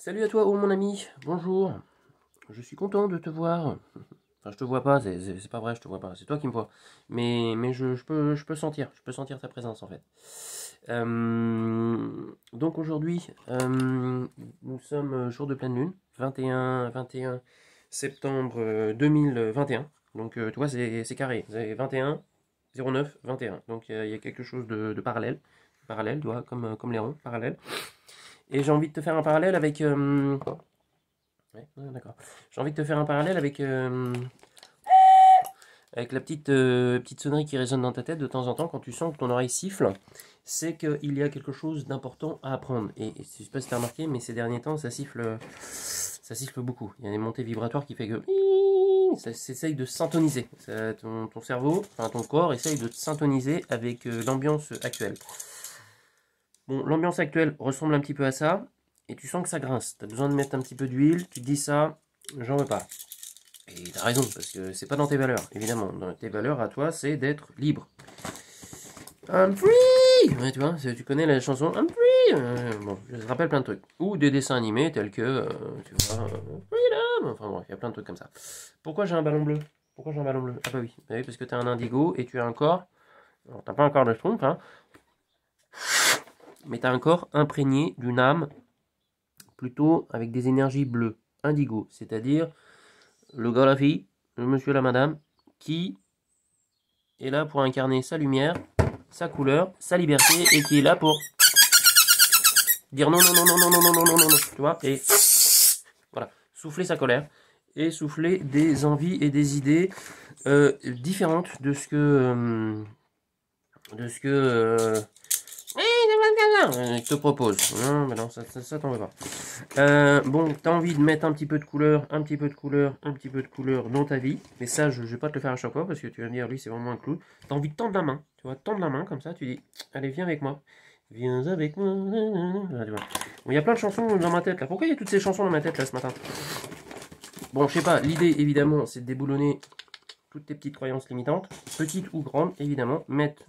Salut à toi, oh mon ami, bonjour. Je suis content de te voir. Enfin, je te vois pas, c'est pas vrai, je te vois pas, c'est toi qui me vois. Mais je peux sentir ta présence en fait. Donc aujourd'hui, nous sommes jour de pleine lune, 21 septembre 2021. Donc tu vois, c'est carré, c'est 21, 09, 21. Donc il y a quelque chose de parallèle, tu vois, comme les ronds, parallèle. Et j'ai envie de te faire un parallèle avec... ouais, d'accord. J'ai envie de te faire un parallèle avec la petite sonnerie qui résonne dans ta tête de temps en temps quand tu sens que ton oreille siffle. C'est qu'il y a quelque chose d'important à apprendre. Et je ne sais pas si tu as remarqué, mais ces derniers temps, ça siffle beaucoup. Il y a des montées vibratoires qui fait que ça essaye de syntoniser. Ton cerveau, enfin ton corps, essaye de syntoniser avec l'ambiance actuelle. Bon, l'ambiance actuelle ressemble un petit peu à ça, et tu sens que ça grince. Tu as besoin de mettre un petit peu d'huile, tu te dis ça, j'en veux pas. Et tu as raison, parce que c'est pas dans tes valeurs, évidemment. Dans tes valeurs à toi, c'est d'être libre. I'm free. Ouais, tu vois, tu connais la chanson I'm free. Bon, je te rappelle plein de trucs. Ou des dessins animés tels que, tu vois, Freedom. Enfin bon, il y a plein de trucs comme ça. Pourquoi j'ai un ballon bleu? Pourquoi j'ai un ballon bleu? Ah bah oui, parce que tu as un indigo et tu as un corps. Alors, t'as pas un corps de schtroumpf, hein, mais tu as un corps imprégné d'une âme plutôt avec des énergies bleues, indigo, c'est-à-dire le gars, la fille, le monsieur, la madame, qui est là pour incarner sa lumière, sa couleur, sa liberté, et qui est là pour dire non, non, non, non, non, non, non, non, non, non, non, tu vois, et voilà, souffler sa colère, et souffler des envies et des idées différentes de ce que je te propose. Non, mais non, ça t'en veux pas. Bon, t'as envie de mettre un petit peu de couleur, un petit peu de couleur, un petit peu de couleur dans ta vie. Mais ça, je vais pas te le faire à chaque fois parce que tu vas me dire, lui, c'est vraiment un clown. T'as envie de tendre la main, tu vois, tendre la main comme ça, tu dis, allez, viens avec moi. Viens avec moi. Là, tu vois. Bon, il y a plein de chansons dans ma tête là. Pourquoi il y a toutes ces chansons dans ma tête là ce matin? Bon, je sais pas, l'idée évidemment, c'est de déboulonner toutes tes petites croyances limitantes, petites ou grandes, évidemment, mettre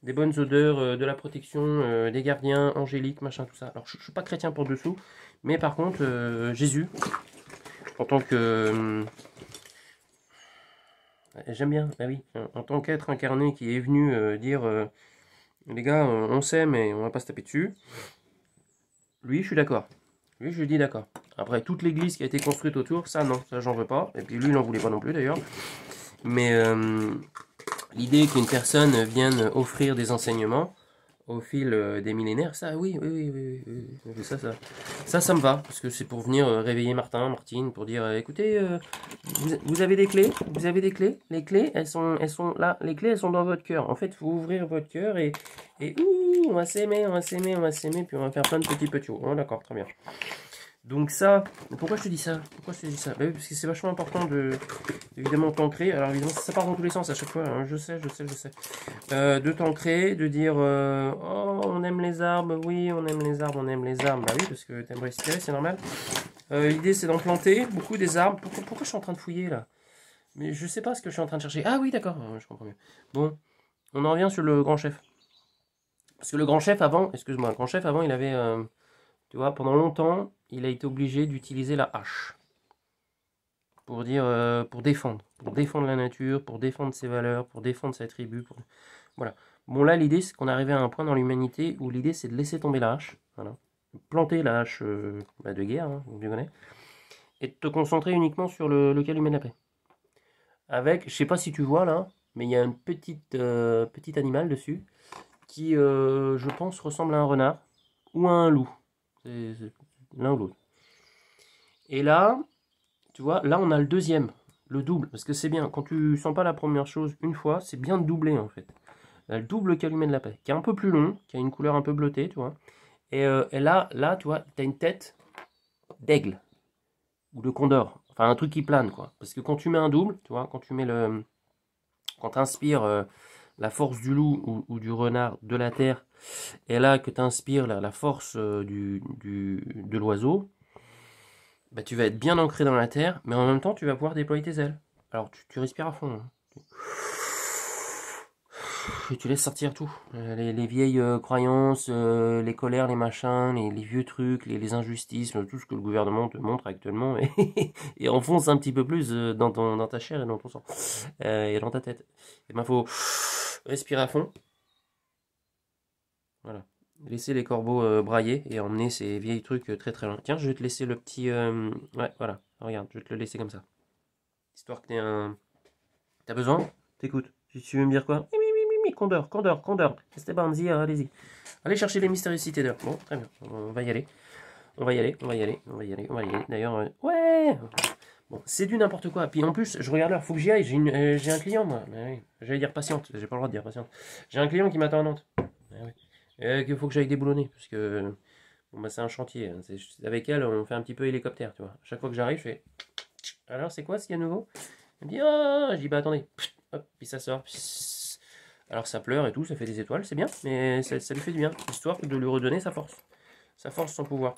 des bonnes odeurs, de la protection, des gardiens, angéliques, machin, tout ça. Alors, je suis pas chrétien pour dessous, mais par contre, Jésus, en tant que... j'aime bien, bah oui, en tant qu'être incarné qui est venu dire, les gars, on s'aime et on va pas se taper dessus, lui, je suis d'accord. Lui, je lui dis d'accord. Après, toute l'église qui a été construite autour, ça, non, ça, j'en veux pas. Et puis lui, il en voulait pas non plus, d'ailleurs. Mais l'idée qu'une personne vienne offrir des enseignements au fil des millénaires, ça, oui, oui, oui, oui, oui, ça me va, parce que c'est pour venir réveiller Martine, pour dire, écoutez, vous avez des clés, les clés, elles sont là, les clés, elles sont dans votre cœur. En fait, il faut ouvrir votre cœur et ouh, on va s'aimer, puis on va faire plein de petits petits. Oh, d'accord, très bien. Donc ça, pourquoi je te dis ça? Bah oui, parce que c'est vachement important de, évidemment, t'ancrer. Alors évidemment, ça part dans tous les sens à chaque fois, hein. Je sais. De t'ancrer, de dire, oh, on aime les arbres, oui, on aime les arbres. Bah oui, parce que t'aimes respirer, c'est normal. L'idée, c'est d'en planter beaucoup des arbres. Pourquoi je suis en train de fouiller, là? Mais je sais pas ce que je suis en train de chercher. Ah oui, d'accord, je comprends mieux. Bon, on en revient sur le grand chef. Parce que le grand chef, avant, excuse-moi, le grand chef, avant, il avait... tu vois, pendant longtemps, il a été obligé d'utiliser la hache pour dire, pour défendre la nature, pour défendre ses valeurs, pour défendre sa tribu. Voilà. Bon, là, l'idée, c'est qu'on est arrivé à un point dans l'humanité où l'idée, c'est de laisser tomber la hache, voilà, planter la hache de guerre, hein, vous connaissez, et de te concentrer uniquement sur le calumet de la paix. Avec, je sais pas si tu vois là, mais il y a un petit animal dessus qui, je pense, ressemble à un renard ou à un loup. C'est l'un ou l'autre. Et là, tu vois, là on a le deuxième, le double, parce que c'est bien, quand tu sens pas la première chose une fois, c'est bien de doubler en fait. Là, le double calumet de la paix, qui est un peu plus long, qui a une couleur un peu bleutée, tu vois. Et là, tu vois, tu as une tête d'aigle, ou de condor, enfin un truc qui plane, quoi. Parce que quand tu mets un double, tu vois, quand tu inspires la force du loup ou du renard de la terre, et là que tu inspires la force de l'oiseau, bah, tu vas être bien ancré dans la terre, mais en même temps, tu vas pouvoir déployer tes ailes. Alors, tu respires à fond, hein. Et tu laisses sortir tout. Les vieilles croyances, les colères, les machins, les vieux trucs, les injustices, tout ce que le gouvernement te montre actuellement et enfonce un petit peu plus dans ta chair et dans ton sang et dans ta tête. Et ben faut respirer à fond. Voilà. Laisser les corbeaux brailler et emmener ces vieilles trucs très très loin. Tiens, je vais te laisser le petit... Ouais, voilà. Regarde, je vais te le laisser comme ça. Histoire que t'aies un... T'as besoin? T'écoutes. Tu veux me dire quoi? Condor, Condor, Condor. Esteban, Zia, allez-y. Allez chercher les mystérieuses cités d'heure. Bon, très bien. On va y aller. On va y aller, on va y aller, on va y aller, on va y aller. D'ailleurs, ouais! Bon, c'est du n'importe quoi. Puis en plus, je regarde l'heure, faut que j'y aille. J'ai un client, moi. Mais oui. J'allais dire patiente, j'ai pas le droit de dire patiente. J'ai un client qui m'attend à Nantes. Il faut que j'aille déboulonner, parce que bon, bah, c'est un chantier. Hein. Avec elle, on fait un petit peu hélicoptère, tu vois. Chaque fois que j'arrive, je fais. Alors, c'est quoi ce qu'il y a de nouveau? Elle me dit, ah, je dis, bah attendez. Hop, puis ça sort. Alors ça pleure et tout, ça fait des étoiles, c'est bien, mais ça lui fait du bien, histoire de lui redonner sa force, son pouvoir.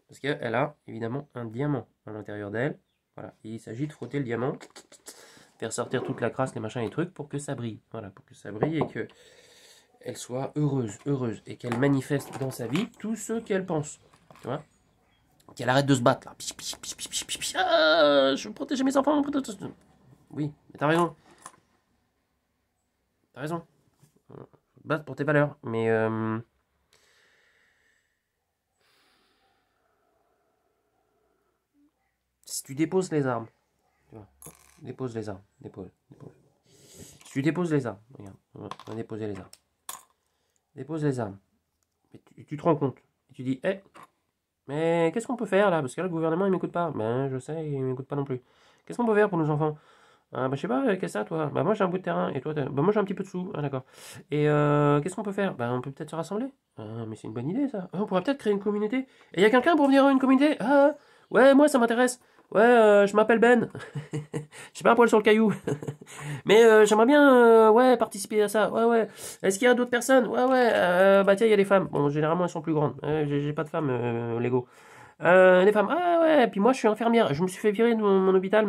Parce qu'elle a évidemment un diamant à l'intérieur d'elle. Voilà, et il s'agit de frotter le diamant, faire sortir toute la crasse, les machins et trucs pour que ça brille. Voilà, pour que ça brille et que elle soit heureuse, et qu'elle manifeste dans sa vie tout ce qu'elle pense. Tu vois? Qu'elle arrête de se battre là. Ah, je veux protéger mes enfants. Oui, mais t'as raison. T'as raison. Battre pour tes valeurs. Mais si tu déposes les armes, tu vois, dépose les armes, dépose. Si tu déposes les armes, regarde, on va déposer les armes. Dépose les armes. Et tu te rends compte. Et tu dis, mais qu'est-ce qu'on peut faire là? Parce que là, le gouvernement, il m'écoute pas. Ben, je sais, il m'écoute pas non plus. Qu'est-ce qu'on peut faire pour nos enfants? Bah, je sais pas, qu'est-ce que ça, toi? Bah, moi, j'ai un bout de terrain, et toi, bah, moi, j'ai un petit peu de sous. Ah, d'accord. Et qu'est-ce qu'on peut faire? Bah, on peut peut-être se rassembler. Ah, mais c'est une bonne idée, ça. Ah, on pourrait peut-être créer une communauté. Et il y a quelqu'un pour venir à une communauté? Ah, ouais, moi, ça m'intéresse. Ouais, je m'appelle Ben. J'ai pas un poil sur le caillou. Mais j'aimerais bien, ouais, participer à ça. Ouais, ouais. Est-ce qu'il y a d'autres personnes? Ouais, ouais. Bah, tiens, il y a les femmes. Bon, généralement, elles sont plus grandes. J'ai pas de femmes, Lego. Les femmes, ah ouais, et puis moi je suis infirmière, je me suis fait virer de mon hôpital,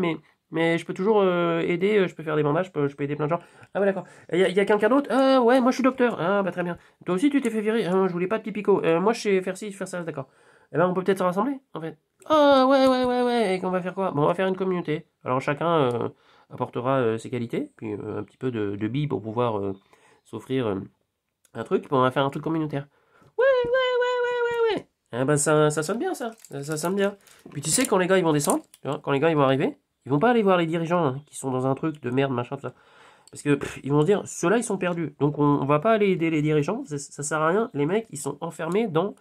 mais je peux toujours aider, je peux faire des bandages, je peux aider plein de gens. Ah ouais, d'accord. Il y a quelqu'un d'autre? Ouais, moi je suis docteur. Ah bah très bien. Toi aussi tu t'es fait virer? Je voulais pas de pipico. Moi je sais faire ci, faire ça, d'accord. Eh ben on peut peut-être se rassembler, en fait. Ah ouais, et qu'on va faire quoi? Bon, on va faire une communauté. Alors chacun apportera ses qualités, puis un petit peu de billes pour pouvoir s'offrir un truc, puis on va faire un truc communautaire. Eh ben ça sonne bien ça sonne bien. Puis tu sais quand les gars ils vont descendre, tu vois, quand les gars ils vont arriver, ils vont pas aller voir les dirigeants hein, qui sont dans un truc de merde machin tout ça. Parce que ils vont se dire ceux-là ils sont perdus. Donc on va pas aller aider les dirigeants, ça sert à rien. Les mecs ils sont enfermés dans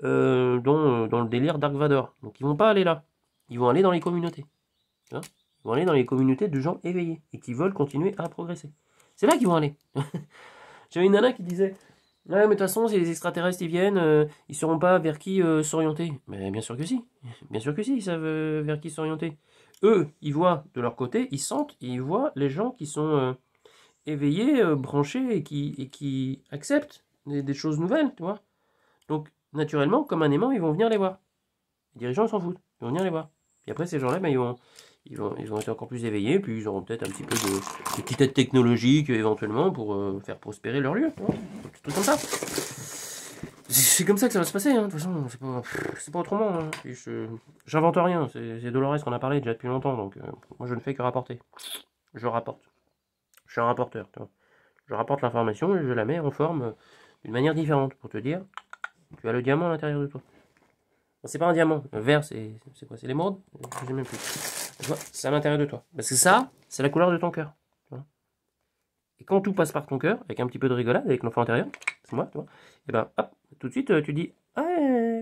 le délire Dark Vador. Donc ils vont pas aller là. Ils vont aller dans les communautés. Tu vois, ils vont aller dans les communautés de gens éveillés et qui veulent continuer à progresser. C'est là qu'ils vont aller. J'avais une nana qui disait ouais, mais de toute façon, si les extraterrestres ils viennent, ils sauront pas vers qui s'orienter. Mais bien sûr que si. Bien sûr que si, ils savent vers qui s'orienter. Eux, ils voient de leur côté, ils sentent, et ils voient les gens qui sont éveillés, branchés et qui acceptent des choses nouvelles, tu vois. Donc, naturellement, comme un aimant, ils vont venir les voir. Les dirigeants s'en foutent, ils vont venir les voir. Puis après, ces gens-là, ben, ils vont être encore plus éveillés, puis ils auront peut-être un petit peu de petites aides technologiques éventuellement pour faire prospérer leur lieu. Hein. Des trucs comme ça. C'est comme ça que ça va se passer, hein. De toute façon, c'est pas autrement. Hein. J'invente rien, c'est Dolores qu'on a parlé déjà depuis longtemps, donc moi je ne fais que rapporter. Je rapporte. Je suis un rapporteur, tu vois. Je rapporte l'information et je la mets en forme d'une manière différente pour te dire, tu as le diamant à l'intérieur de toi. C'est pas un diamant, un vert c'est quoi? C'est l'émeraude? Je sais même plus. Tu vois, c'est à l'intérieur de toi. Parce que ça, c'est la couleur de ton cœur. Et quand tout passe par ton cœur, avec un petit peu de rigolade, avec l'enfant intérieur, c'est moi, tu vois, et ben hop, tout de suite tu dis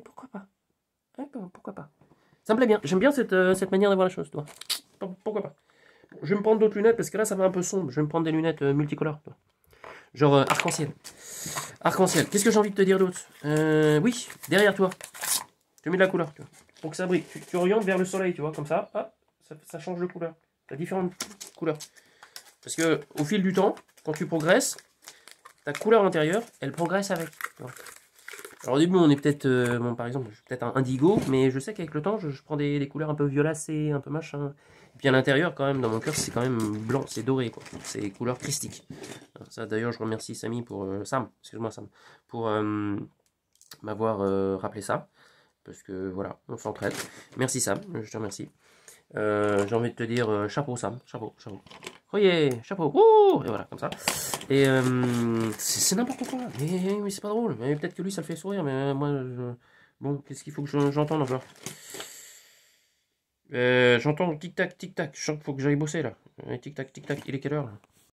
pourquoi pas? Pourquoi pas? Ça me plaît bien, j'aime bien cette manière de voir la chose, toi. Pourquoi pas? Je vais me prendre d'autres lunettes parce que là ça va un peu sombre, je vais me prendre des lunettes multicolores, toi. Genre arc-en-ciel. Arc-en-ciel, qu'est-ce que j'ai envie de te dire d'autre? Oui, derrière toi. Tu mets de la couleur, tu vois. Pour que ça brille. Tu orientes vers le soleil, tu vois, comme ça, hop, ça change de couleur. Tu as différentes couleurs. Parce que au fil du temps, quand tu progresses, ta couleur intérieure, elle progresse avec. Alors au début, on est peut-être, bon, par exemple, je suis peut-être un indigo, mais je sais qu'avec le temps, je prends des couleurs un peu violacées, un peu machin. Et puis à l'intérieur, quand même, dans mon cœur, c'est quand même blanc, c'est doré, quoi. C'est couleur christique. Ça, d'ailleurs, je remercie Samy pour Sam, excuse-moi Sam, pour m'avoir rappelé ça, parce que voilà, on s'entraide. Merci Sam, je te remercie. J'ai envie de te dire chapeau Sam, chapeau, chapeau. Oyez, chapeau, ouh, et voilà, comme ça. Et c'est n'importe quoi, mais c'est pas drôle. Mais peut-être que lui ça le fait sourire, mais moi, bon, qu'est-ce qu'il faut que j'entende encore? J'entends tic-tac, tic-tac, je sens qu'il faut que j'aille bosser là. Tic-tac, tic-tac, il est quelle heure là?